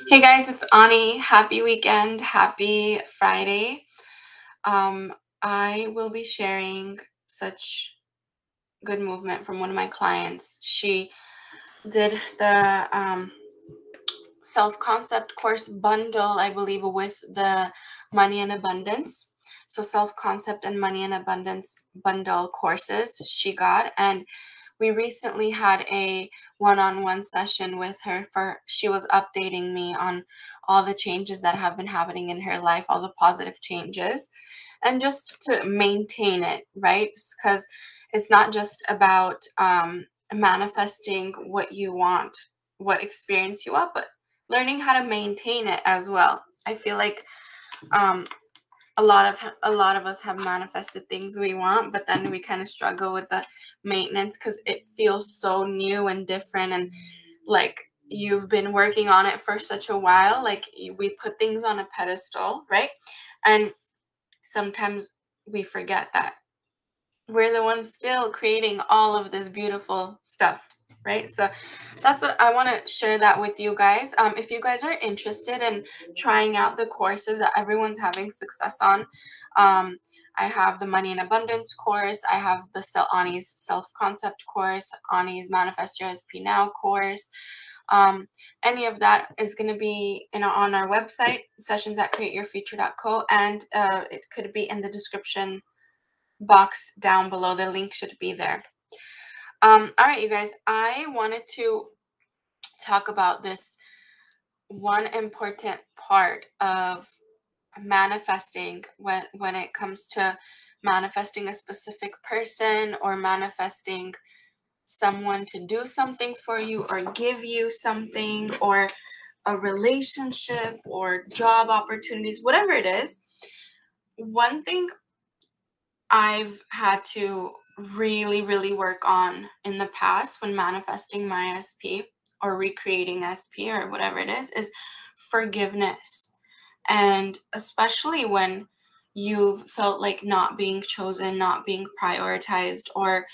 Hey guys, it's Ani. Happy weekend. Happy Friday. I will be sharing such good movement from one of my clients. She did the self-concept course bundle, I believe, with the Money and Abundance. So self-concept and Money and Abundance bundle courses she got, and we recently had a one-on-one session with her for she was updating me on all the changes that have been happening in her life, all the positive changes, and just to maintain it, right? Because it's not just about manifesting what you want, what experience you want, but learning how to maintain it as well. I feel like um, a lot of us have manifested things we want, but then we kind of struggle with the maintenance because it feels so new and different, and like you've been working on it for such a while. Like we put things on a pedestal, right? And sometimes we forget that we're the ones still creating all of this beautiful stuff, right? So that's what I want to share that with you guys. If you guys are interested in trying out the courses that everyone's having success on, I have the Money and Abundance course. I have the Ani's self-concept course, Ani's Manifest Your SP Now course. Any of that is going to be on our website, sessions at createyourfuture.co, and it could be in the description box down below. The link should be there. All right, you guys, I wanted to talk about this one important part of manifesting when it comes to manifesting a specific person or manifesting someone to do something for you or give you something, or a relationship or job opportunities, whatever it is. One thing I've had to really work on in the past when manifesting my SP or recreating SP or whatever it is forgiveness. And especially when you've felt like not being chosen, not being prioritized, or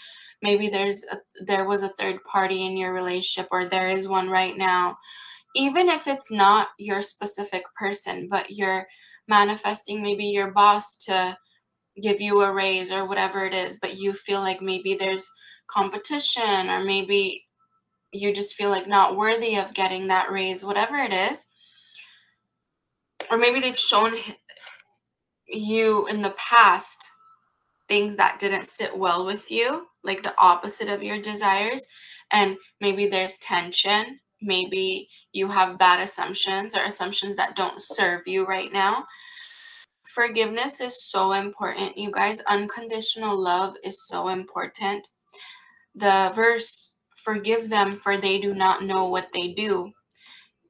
maybe there was a third party in your relationship, or there is one right now. Even if it's not your specific person, but you're manifesting maybe your boss to give you a raise or whatever it is, but you feel like maybe there's competition, or maybe you just feel like not worthy of getting that raise, whatever it is. Or maybe they've shown you in the past things that didn't sit well with you, like the opposite of your desires, and maybe there's tension. Maybe you have bad assumptions or assumptions that don't serve you right now. Forgiveness is so important, you guys. Unconditional love is so important. The verse, "Forgive them, for they do not know what they do,"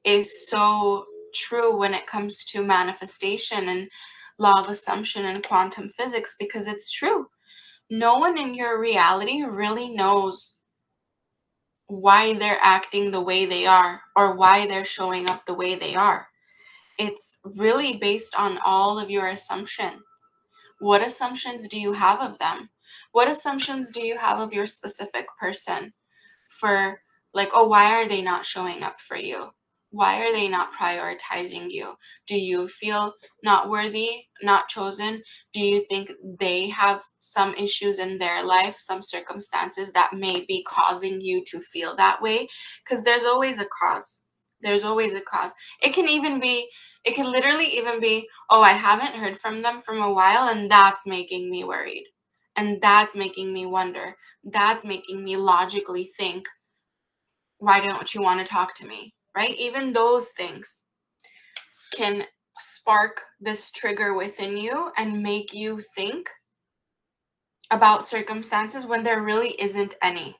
is so true when it comes to manifestation and law of assumption and quantum physics, because it's true. No one in your reality really knows why they're acting the way they are or why they're showing up the way they are. It's really based on all of your assumptions. What assumptions do you have of them? What assumptions do you have of your specific person? For like, oh, why are they not showing up for you? Why are they not prioritizing you? Do you feel not worthy, not chosen? Do you think they have some issues in their life, some circumstances that may be causing you to feel that way? Because there's always a cause. There's always a cause. It can literally even be, oh, I haven't heard from them from a while, and that's making me worried. And that's making me wonder. That's making me logically think, why don't you want to talk to me, right? Even those things can spark this trigger within you and make you think about circumstances when there really isn't any.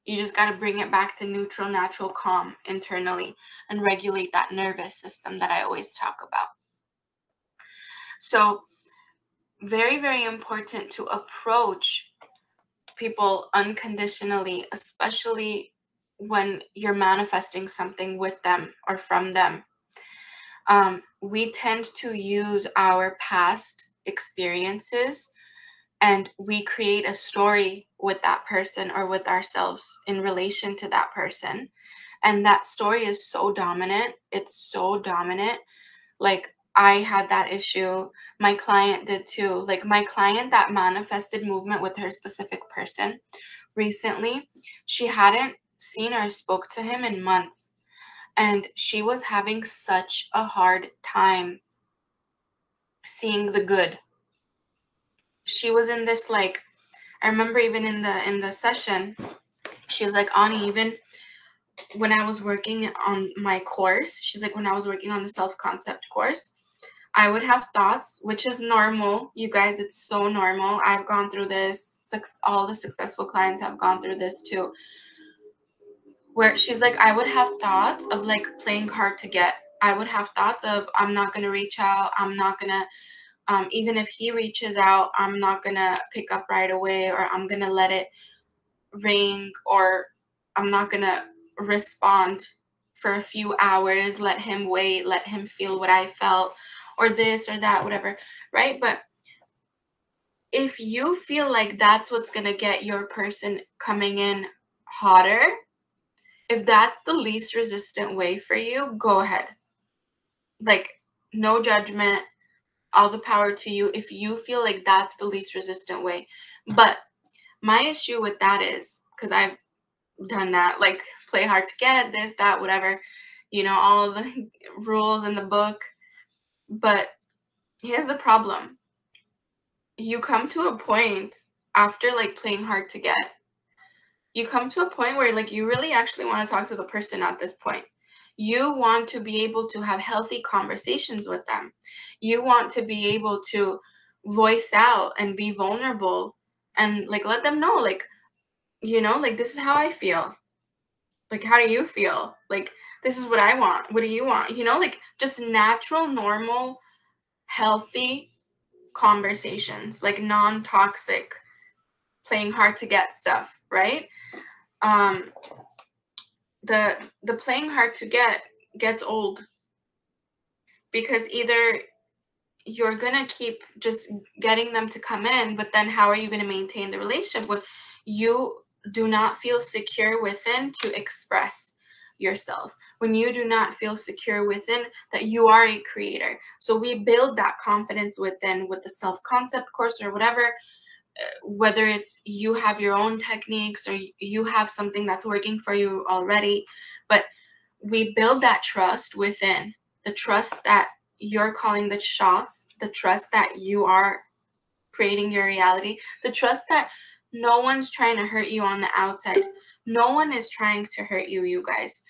You just got to bring it back to neutral, natural, calm internally and regulate that nervous system that I always talk about. So, very important to approach people unconditionally, especially when you're manifesting something with them or from them. We tend to use our past experiences, and we create a story with that person or with ourselves in relation to that person. And that story is so dominant. It's so dominant. Like, I had that issue. My client did too. Like, my client that manifested movement with her specific person recently, she hadn't seen or spoke to him in months. And she was having such a hard time seeing the good. She was in this, like, I remember even in the session, she was like, Ani, even when I was working on my course, she's like, when I was working on the self-concept course, I would have thoughts, which is normal. You guys, it's so normal. I've gone through this. All the successful clients have gone through this too. Where she's like, I would have thoughts of like playing hard to get. I would have thoughts of, I'm not going to reach out. I'm not going to, even if he reaches out, I'm not going to pick up right away, or I'm going to let it ring, or I'm not going to respond for a few hours, let him wait, let him feel what I felt, or this or that, whatever, right? But if you feel like that's what's going to get your person coming in hotter, if that's the least resistant way for you, go ahead. Like, no judgment, all the power to you if you feel like that's the least resistant way. But my issue with that is, because I've done that, like, play hard to get, this, that, whatever, you know, all the rules in the book. But here's the problem. You come to a point after, like, playing hard to get, you come to a point where, like, you really actually want to talk to the person at this point. You want to be able to have healthy conversations with them. You want to be able to voice out and be vulnerable and, like, let them know, like, you know, like, this is how I feel. Like, how do you feel? Like, this is what I want. What do you want? You know, like, just natural, normal, healthy conversations, like non-toxic, playing hard to get stuff, right? The playing hard to get gets old, because either you're gonna keep just getting them to come in, but then how are you gonna maintain the relationship when you do not feel secure within to express yourself, when you do not feel secure within that you are a creator? So we build that confidence within with the self-concept course or whatever, whether it's you have your own techniques or you have something that's working for you already, but we build that trust within, the trust that you're calling the shots, the trust that you are creating your reality, the trust that no one's trying to hurt you on the outside. No one is trying to hurt you, you guys.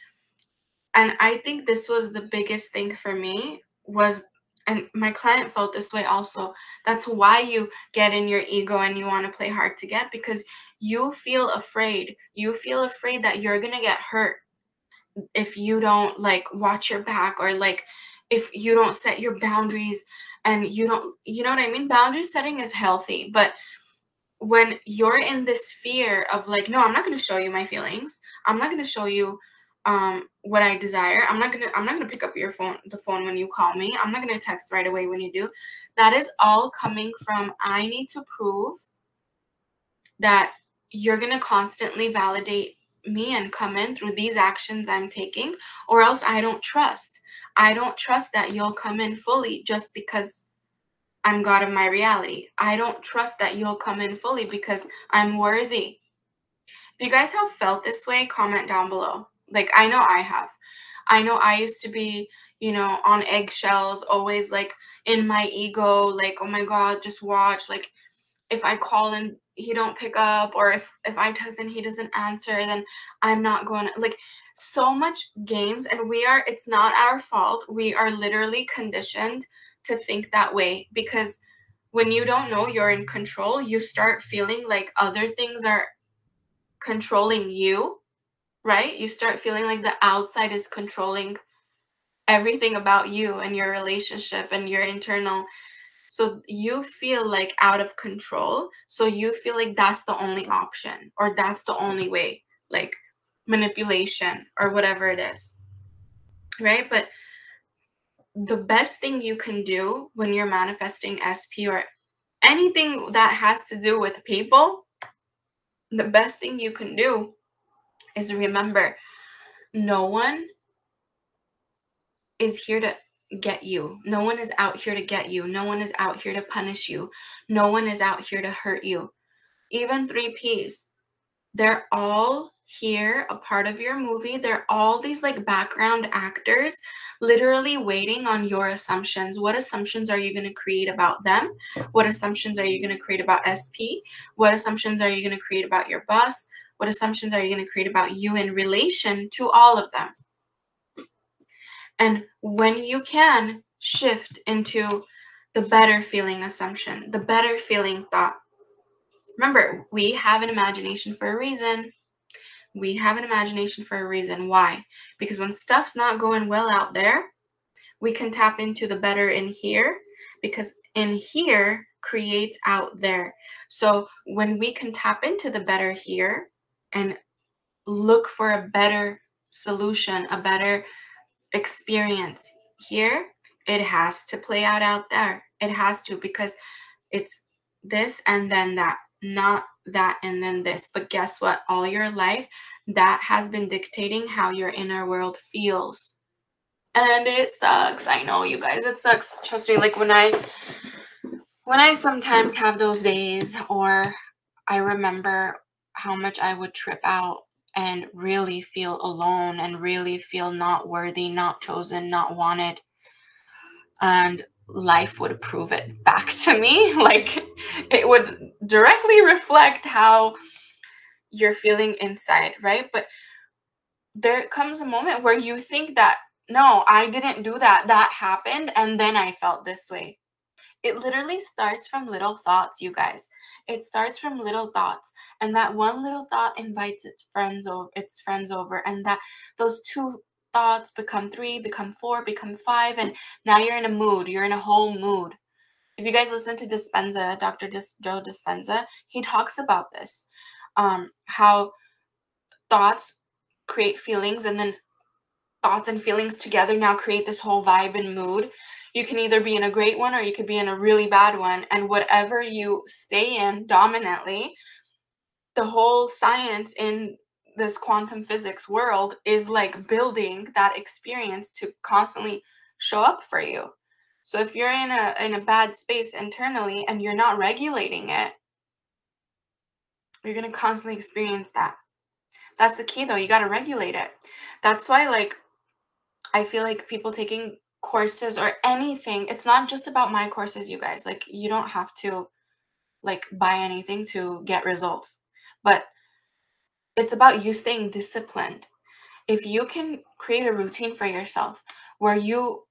And I think this was the biggest thing for me was, and my client felt this way also, that's why you get in your ego and you want to play hard to get, because you feel afraid. You feel afraid that you're going to get hurt if you don't, like, watch your back, or like if you don't set your boundaries, and you don't, you know what I mean? Boundary setting is healthy, but when you're in this fear of, like, no, I'm not going to show you my feelings, I'm not going to show you what I desire, I'm not gonna pick up the phone when you call me, I'm not going to text right away when you do, that is all coming from, I need to prove that you're going to constantly validate me and come in through these actions I'm taking, or else I don't trust that you'll come in fully just because I'm God of my reality. I don't trust that you'll come in fully because I'm worthy. If you guys have felt this way, comment down below. Like, I know I have. I know I used to be, you know, on eggshells, always like in my ego, like, oh my God, just watch. Like, if I call and he don't pick up, or if I text and he doesn't answer, then I'm not going to, like, so much games. And it's not our fault. We are literally conditioned to think that way, because when you don't know you're in control, you start feeling like other things are controlling you, right? You start feeling like the outside is controlling everything about you and your relationship and your internal. So you feel like out of control. So you feel like that's the only option, or that's the only way, like manipulation or whatever it is, right? But the best thing you can do when you're manifesting SP or anything that has to do with people, the best thing you can do is remember No one is here to get you. No one is out here to get you. No one is out here to punish you. No one is out here to hurt you. Even 3Ps, they're all here, a part of your movie. They're all these like background actors literally waiting on your assumptions. What assumptions are you going to create about them? What assumptions are you going to create about SP? What assumptions are you going to create about your boss? What assumptions are you going to create about you in relation to all of them? And when you can shift into the better feeling assumption, the better feeling thought. Remember, we have an imagination for a reason. We have an imagination for a reason. Why? Because when stuff's not going well out there, we can tap into the better in here, because in here creates out there. So when we can tap into the better here and look for a better solution, a better experience here, it has to play out there. It has to, because it's this and then that, not that and then this. But guess what? All your life, that has been dictating how your inner world feels. And it sucks. I know, you guys, it sucks. Trust me, like when I sometimes have those days, or I remember how much I would trip out and really feel alone and really feel not worthy, not chosen, not wanted. And life would prove it back to me. Like, it would directly reflect how you're feeling inside, right? But there comes a moment where you think that, no, I didn't do that. That happened, and then I felt this way. It literally starts from little thoughts, you guys. It starts from little thoughts, and that one little thought invites its friends over, and that those two thoughts become 3, become 4, become 5, and now you're in a mood. You're in a whole mood. If you guys listen to Dispenza, Dr. Joe Dispenza, he talks about this, how thoughts create feelings, and then thoughts and feelings together now create this whole vibe and mood. You can either be in a great one or you could be in a really bad one. And whatever you stay in dominantly, the whole science in this quantum physics world is like building that experience to constantly show up for you. So if you're in a bad space internally and you're not regulating it, you're going to constantly experience that. That's the key though. You got to regulate it. That's why, like, I feel like people taking courses or anything, it's not just about my courses, you guys. Like, you don't have to like buy anything to get results, but it's about you staying disciplined. If you can create a routine for yourself where you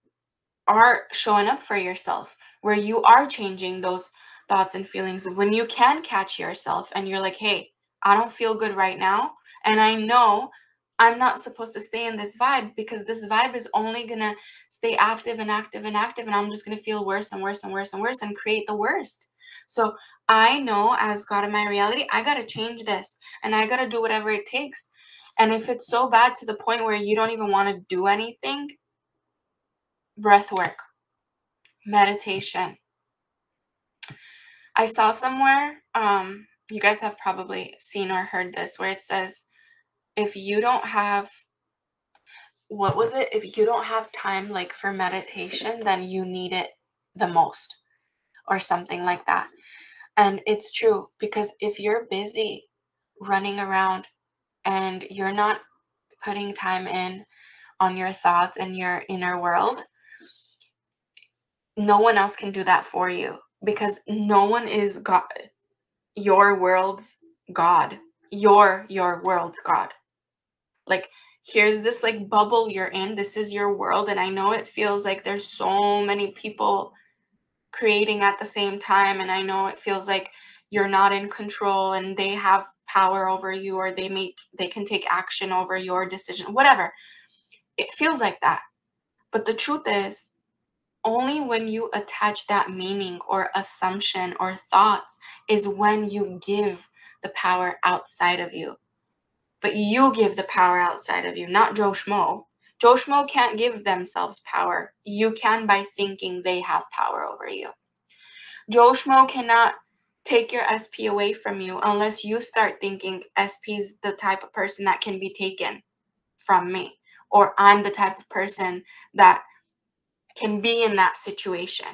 are showing up for yourself, where you are changing those thoughts and feelings, when you can catch yourself and you're like, hey, I don't feel good right now, and I know I'm not supposed to stay in this vibe, because this vibe is only gonna stay active and active and active, and I'm just gonna feel worse and worse and worse and worse and create the worst. So I know, as God in my reality, I gotta change this, and I gotta do whatever it takes. And if it's so bad to the point where you don't even want to do anything, breath work, meditation. I saw somewhere, you guys have probably seen or heard this, where it says, if you don't have, what was it? If you don't have time like for meditation, then you need it the most, or something like that. And it's true, because if you're busy running around and you're not putting time in on your thoughts and your inner world, no one else can do that for you, because no one is God. Your world's God. Your world's God. Like, here's this like bubble you're in. This is your world. And I know it feels like there's so many people creating at the same time. And I know it feels like you're not in control and they have power over you, or they can take action over your decision, whatever. It feels like that. But the truth is, only when you attach that meaning or assumption or thoughts is when you give the power outside of you. But you give the power outside of you, not Joe Schmo. Joe Schmo can't give themselves power. You can, by thinking they have power over you. Joe Schmo cannot take your SP away from you unless you start thinking SP's the type of person that can be taken. from me, or I'm the type of person that can be in that situation.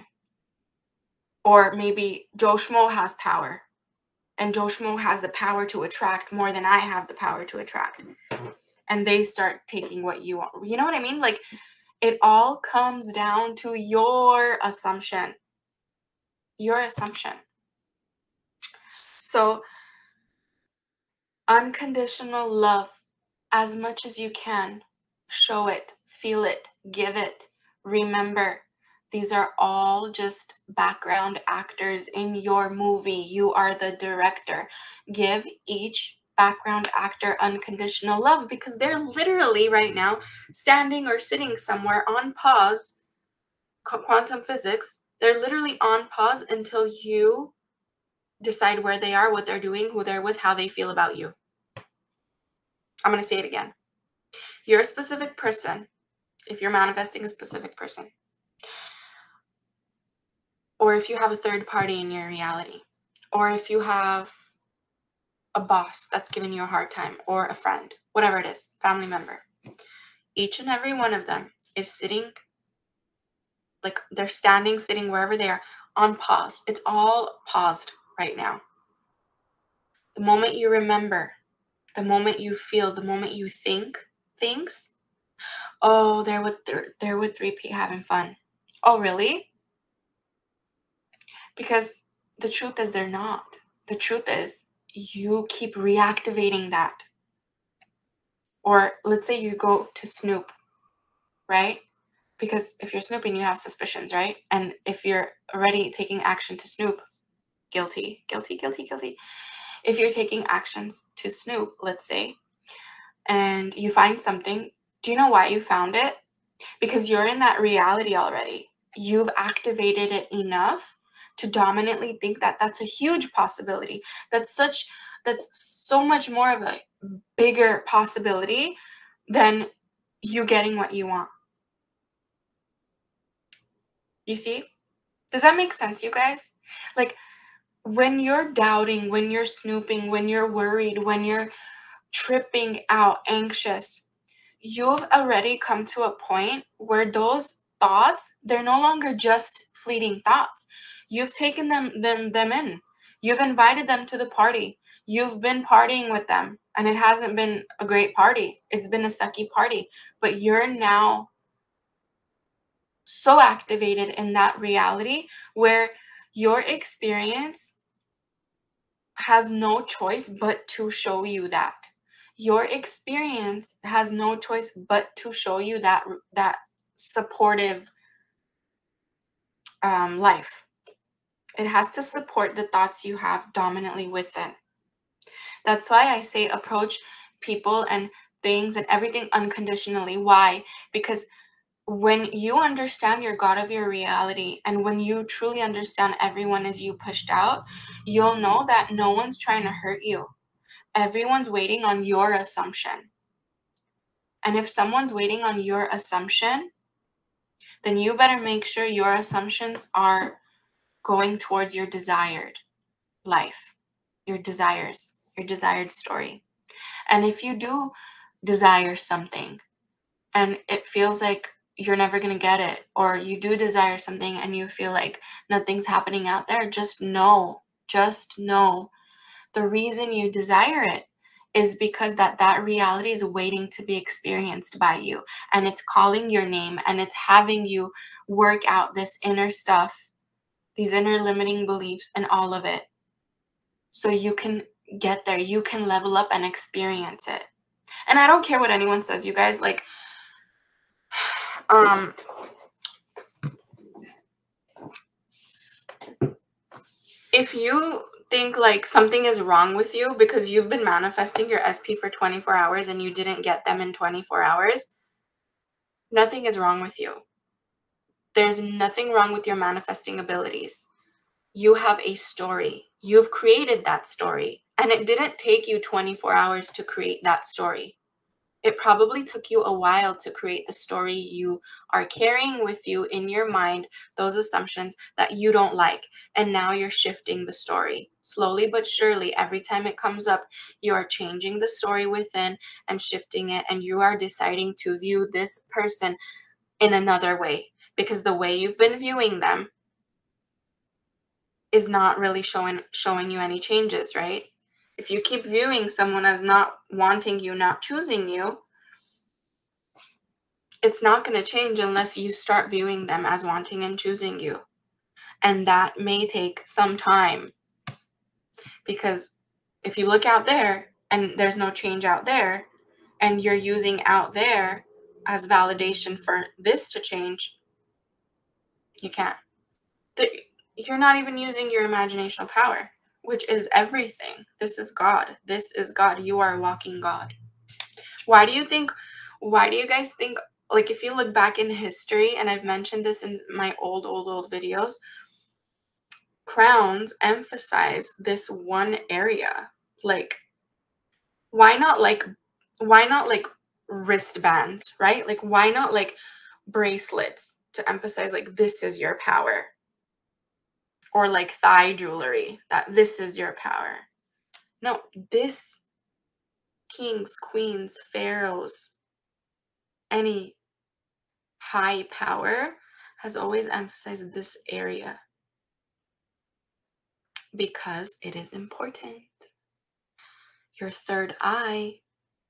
Or maybe Joe Schmo has power, and Joe Schmo has the power to attract more than I have the power to attract. And they start taking what you want. You know what I mean? Like, it all comes down to your assumption. Your assumption. So, unconditional love, as much as you can. Show it, feel it, give it. Remember, these are all just background actors in your movie. You are the director. Give each background actor unconditional love, because they're literally right now standing or sitting somewhere on pause. Quantum physics, they're literally on pause until you decide where they are, what they're doing, who they're with, how they feel about you. I'm going to say it again. You're a specific person. If you're manifesting a specific person, or if you have a third party in your reality, or if you have a boss that's giving you a hard time, or a friend, whatever it is, family member, each and every one of them is sitting, like they're standing, sitting, wherever they are, on pause. It's all paused right now. The moment you remember, the moment you feel, the moment you think things, oh, they're with 3P having fun. Oh, really? Because the truth is they're not. The truth is you keep reactivating that. Or let's say you go to snoop, right? Because if you're snooping, you have suspicions, right? And if you're already taking action to snoop, guilty, guilty, guilty, guilty. If you're taking actions to snoop, let's say, and you find something, do you know why you found it? Because you're in that reality already. You've activated it enough to dominantly think that that's a huge possibility. That's so much more of a bigger possibility than you getting what you want. You see? Does that make sense, you guys? Like, when you're doubting, when you're snooping, when you're worried, when you're tripping out, anxious, you've already come to a point where those thoughts, they're no longer just fleeting thoughts. You've taken them in. You've invited them to the party. You've been partying with them, and it hasn't been a great party. It's been a sucky party. But you're now so activated in that reality where your experience has no choice but to show you that. Your experience has no choice but to show you that supportive life. It has to support the thoughts you have dominantly within. That's why I say approach people and things and everything unconditionally. Why? Because when you understand your God of your reality, and when you truly understand everyone is you pushed out, you'll know that no one's trying to hurt you. Everyone's waiting on your assumption. And if someone's waiting on your assumption, then you better make sure your assumptions are going towards your desired life, your desires, your desired story. And if you do desire something and it feels like you're never going to get it, or you do desire something and you feel like nothing's happening out there, just know the reason you desire it is because that reality is waiting to be experienced by you, and it's calling your name, and it's having you work out this inner stuff, these inner limiting beliefs and all of it, so you can get there, you can level up and experience it. And I don't care what anyone says, you guys, like, if you think like something is wrong with you because you've been manifesting your SP for 24 hours and you didn't get them in 24 hours, nothing is wrong with you. There's nothing wrong with your manifesting abilities. You have a story. You've created that story. And it didn't take you 24 hours to create that story. It probably took you a while to create the story you are carrying with you in your mind, those assumptions that you don't like. And now you're shifting the story. Slowly but surely, every time it comes up, you are changing the story within and shifting it. And you are deciding to view this person in another way. Because the way you've been viewing them is not really showing you any changes, right? If you keep viewing someone as not wanting you, not choosing you, it's not going to change unless you start viewing them as wanting and choosing you. And that may take some time, because if you look out there and there's no change out there, and you're using out there as validation for this to change, you can't. You're not even using your imaginational power, which is everything. This is God. This is God. You are walking God. Why do you guys think, like, if you look back in history, and I've mentioned this in my old videos, crowns emphasize this one area? Like, why not like wristbands, right? Like, why not like bracelets to emphasize like this is your power? Or like thigh jewelry, that this is your power. No, this, kings, queens, pharaohs, any high power has always emphasized this area because it is important. Your third eye,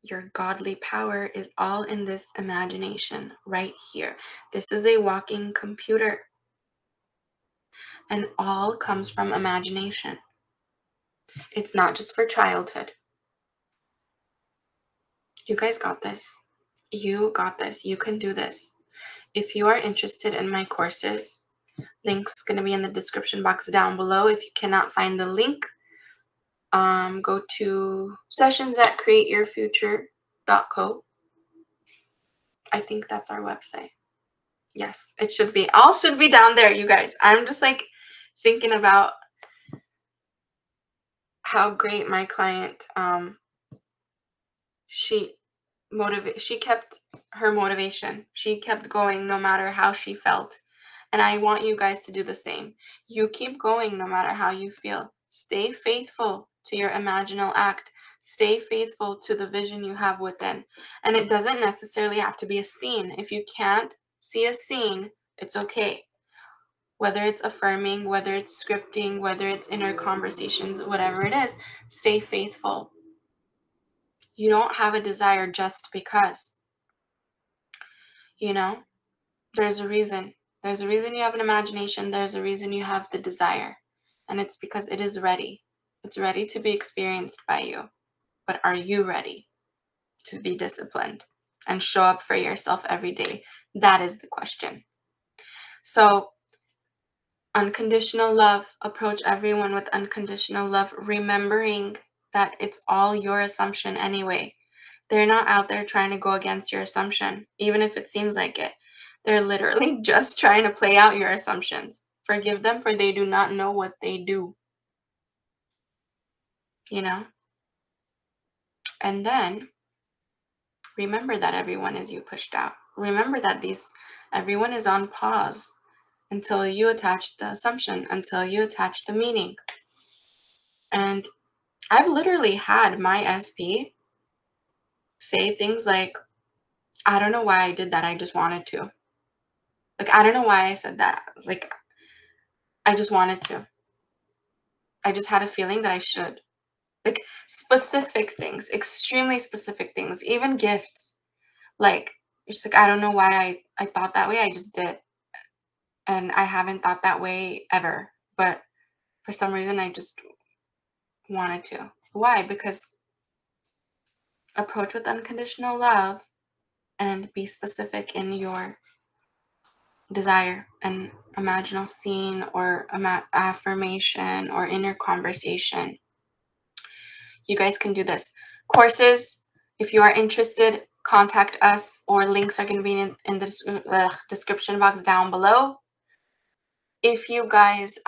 your godly power, is all in this imagination right here. This is a walking computer, and all comes from imagination. It's not just for childhood. You guys got this. You got this. You can do this. If you are interested in my courses, link's going to be in the description box down below. If you cannot find the link, go to sessions@createyourfuture.co. I think that's our website. Yes, it should be. All should be down there, you guys. I'm just like thinking about how great my client, she kept her motivation. She kept going no matter how she felt. And I want you guys to do the same. You keep going no matter how you feel. Stay faithful to your imaginal act. Stay faithful to the vision you have within. And it doesn't necessarily have to be a scene. If you can't see a scene, it's okay. Whether it's affirming, whether it's scripting, whether it's inner conversations, whatever it is, stay faithful. You don't have a desire just because. You know, there's a reason. There's a reason you have an imagination. There's a reason you have the desire. And it's because it is ready. It's ready to be experienced by you. But are you ready to be disciplined and show up for yourself every day? That is the question. So, unconditional love. Approach everyone with unconditional love, remembering that it's all your assumption anyway. They're not out there trying to go against your assumption, even if it seems like it. They're literally just trying to play out your assumptions. Forgive them, for they do not know what they do. You know? And then remember that everyone is you pushed out. Remember that everyone is on pause until you attach the assumption, until you attach the meaning. And I've literally had my SP say things like, I don't know why I did that. I just wanted to. Like, I don't know why I said that. Like, I just wanted to. I just had a feeling that I should. Like, specific things, extremely specific things, even gifts. Like, it's like, I don't know why I thought that way. I just did. And I haven't thought that way ever. But for some reason, I just wanted to. Why? Because approach with unconditional love and be specific in your desire and imagine a scene or affirmation or inner conversation. You guys can do this. Courses, if you are interested, contact us, or links are going to be in the description box down below. If you guys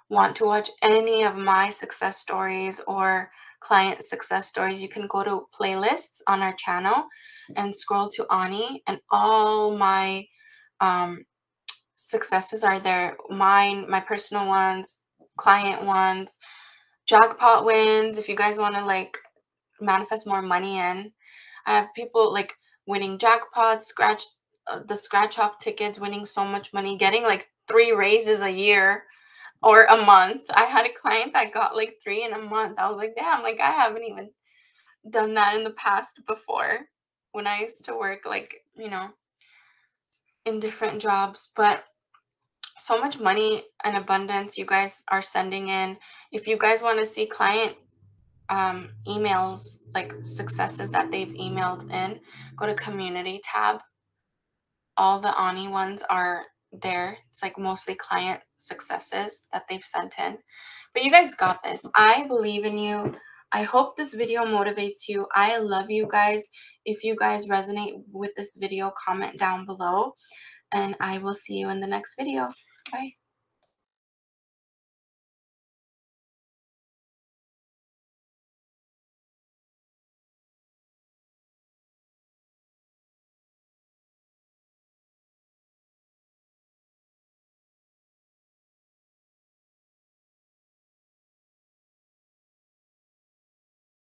want to watch any of my success stories or client success stories, you can go to playlists on our channel and scroll to Ani, and all my successes are there. Mine, my personal ones, client ones, jackpot wins. If you guys want to like manifest more money in, I have people like winning jackpots, the scratch off tickets, winning so much money, getting like 3 raises a year or a month. I had a client that got like 3 in a month. I was like, damn, like I haven't even done that in the past before when I used to work like, you know, in different jobs. But so much money and abundance you guys are sending in. If you guys want to see client emails, like successes that they've emailed in, go to community tab. All the Ani ones are there. It's like mostly client successes that they've sent in. But you guys got this. I believe in you. I hope this video motivates you. I love you guys. If you guys resonate with this video, comment down below. And I will see you in the next video. Bye.